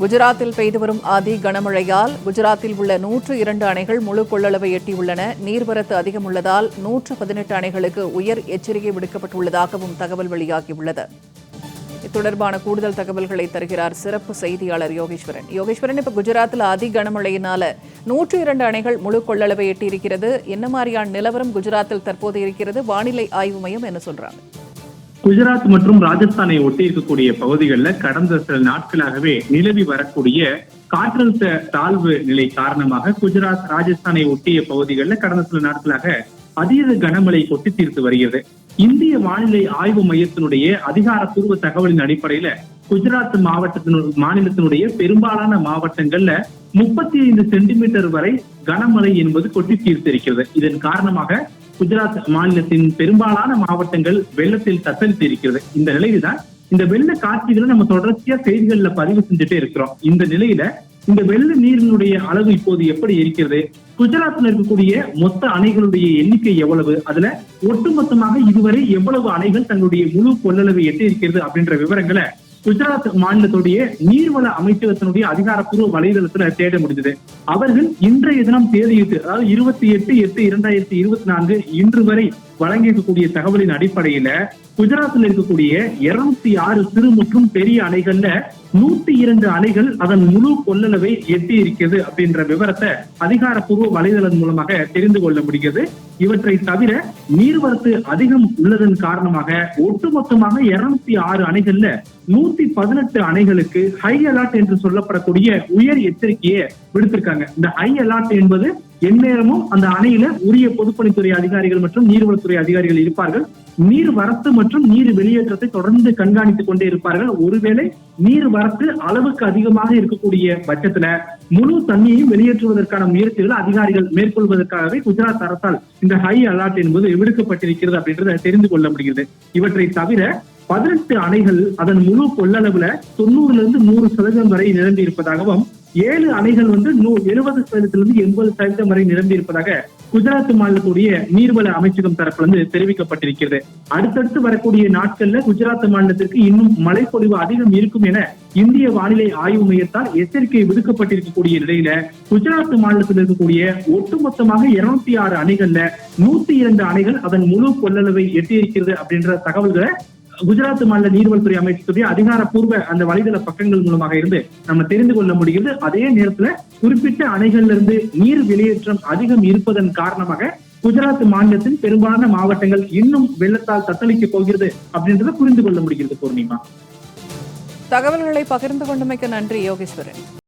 குஜராத்தில் பெய்து வரும் அதி கனமழையால் குஜராத்தில் உள்ள 102 அணைகள் முழு கொள்ளளவை எட்டியுள்ளன. நீர்வரத்து அதிகம் உள்ளதால் 118 அணைகளுக்கு உயர் எச்சரிக்கை விடுக்கப்பட்டுள்ளதாகவும் தகவல் வெளியாகியுள்ளது. தொடர்பான கூடுதல் தகவல்களை தருகிறார் சிறப்பு செய்தியாளர் யோகேஸ்வரன். யோகேஸ்வரன், இப்ப குஜராத்தில் அதி கனமழையினால 102 அணைகள் முழு கொள்ளளவை எட்டியிருக்கிறது. என்ன மாதிரியான நிலவரம் குஜராத்தில் தற்போது இருக்கிறது? வானிலை ஆய்வு மையம் என்ன சொல்றாங்க? குஜராத் மற்றும் ராஜஸ்தானை ஒட்டி இருக்கக்கூடிய பகுதிகளில் கடந்த சில நாட்களாகவே நிலவி வரக்கூடிய காற்றழுத்த தாழ்வு நிலை காரணமாக குஜராத் ராஜஸ்தானை ஒட்டிய பகுதிகளில் கடந்த சில நாட்களாக அதீத கனமழை கொட்டி தீர்த்து வருகிறது. இந்திய வானிலை ஆய்வு மையத்தினுடைய அதிகாரப்பூர்வ தகவலின் அடிப்படையில குஜராத் மாநிலத்தினுடைய பெரும்பாலான மாவட்டங்கள்ல 35 சென்டிமீட்டர் வரை கனமழை என்பது கொட்டி தீர்த்திருக்கிறது. இதன் காரணமாக குஜராத் மாநிலத்தின் பெரும்பாலான மாவட்டங்கள் வெள்ளத்தில் தத்தளித்து இருக்கிறது. இந்த நிலையில்தான் இந்த வெள்ள காட்சிகளை நம்ம தொடர்ச்சியா செய்திகள்ல பதிவு செஞ்சுட்டே இருக்கிறோம். இந்த நிலையில இந்த வெள்ள நீரினுடைய அளவு இப்போது எப்படி இருக்கிறது, குஜராத்தில் இருக்கக்கூடிய மொத்த அணைகளுடைய எண்ணிக்கை எவ்வளவு, அதுல ஒட்டுமொத்தமாக இதுவரை எவ்வளவு அணைகள் தங்களுடைய முழு கொள்ளளவை எட்டி இருக்கிறது அப்படின்ற விவரங்களை குஜராத் மாநிலத்துடைய நீர்வள அமைச்சகத்தினுடைய அதிகாரப்பூர்வ வலைதளத்துல தேட முடிந்தது. அவர்கள் இன்றைய தினம் தேதியிட்டு, அதாவது 28/8/2024 இன்று வரை வழங்கியிருக்கக்கூடிய தகவலின் அடிப்படையில குஜராத்தில் இருக்கக்கூடிய 206 சிறு மற்றும் பெரிய அணைகள்ல 102 அணைகள் அதன் முழு கொள்ளளவை எட்டி இருக்கிறது அப்படின்ற விவரத்தை அதிகாரப்பூர்வ வலைதளம் மூலமாக தெரிந்து கொள்ள முடிகிறது. இவற்றை தவிர நீர்வரத்து அதிகம் உள்ளதன் காரணமாக ஒட்டுமொத்தமாக 206 அணைகள்ல 118 அணைகளுக்கு ஹை அலர்ட் என்று சொல்லப்படக்கூடிய உயர் எச்சரிக்கையை விடுத்திருக்காங்க. இந்த ஹை அலர்ட் என்பது எந்நேரமும் அந்த அணையில உரிய பொதுப்பணித்துறை அதிகாரிகள் மற்றும் நீர்வளத்துறை அதிகாரிகள் இருப்பார்கள். நீர் வரத்து மற்றும் நீர் வெளியேற்றத்தை தொடர்ந்து கண்காணித்துக் கொண்டே இருப்பார்கள். ஒருவேளை நீர் வரத்து அளவுக்கு அதிகமாக இருக்கக்கூடிய பட்சத்துல முழு தண்ணியையும் வெளியேற்றுவதற்கான முயற்சிகளை அதிகாரிகள் மேற்கொள்வதற்காகவே குஜராத் அரசால் இந்த ஹை அலர்ட் என்பது விடுக்கப்பட்டிருக்கிறது அப்படின்றத தெரிந்து கொள்ள முடிகிறது. இவற்றை தவிர 18 அணைகள் அதன் முழு கொள்ளளவுல 90% வரை நிரம்பி இருப்பதாகவும் 7 அணைகள் 70% 80% வரை நிரம்பி இருப்பதாக குஜராத் மாநிலத்துடைய நீர்வள அமைச்சகம் தரப்பிலிருந்து தெரிவிக்கப்பட்டிருக்கிறது. அடுத்தடுத்து வரக்கூடிய நாட்கள்ல குஜராத் மாநிலத்திற்கு இன்னும் மழைப்பொழிவு அதிகம் இருக்கும் என இந்திய வானிலை ஆய்வு மையத்தால் எச்சரிக்கை விடுக்கப்பட்டிருக்கக்கூடிய நிலையில குஜராத் மாநிலத்தில் இருக்கக்கூடிய ஒட்டுமொத்தமாக 206 அணைகள்ல 102 அணைகள் அதன் முழு கொள்ளளவை எட்டியிருக்கிறது அப்படின்ற தகவல்களை குஜராத் மாநில நீர்வளத்துறை அமைச்சருடைய அதிகாரப்பூர்வ அந்த வலைதள பக்கங்கள் மூலமாக இருந்து நம்ம தெரிந்து கொள்ள முடிகிறது. அதே நேரத்துல குறிப்பிட்ட அணைகள்ல இருந்து நீர் வெளியேற்றம் அதிகம் இருப்பதன் காரணமாக குஜராத் மாநிலத்தின் பெரும்பாலான மாவட்டங்கள் இன்னும் வெள்ளத்தால் தத்தளிக்க போகிறது அப்படின்றத புரிந்து கொள்ள முடிகிறது. பூர்ணிமா, தகவல்களை பகிர்ந்து கொண்டமைக்கு நன்றி யோகேஸ்வரன்.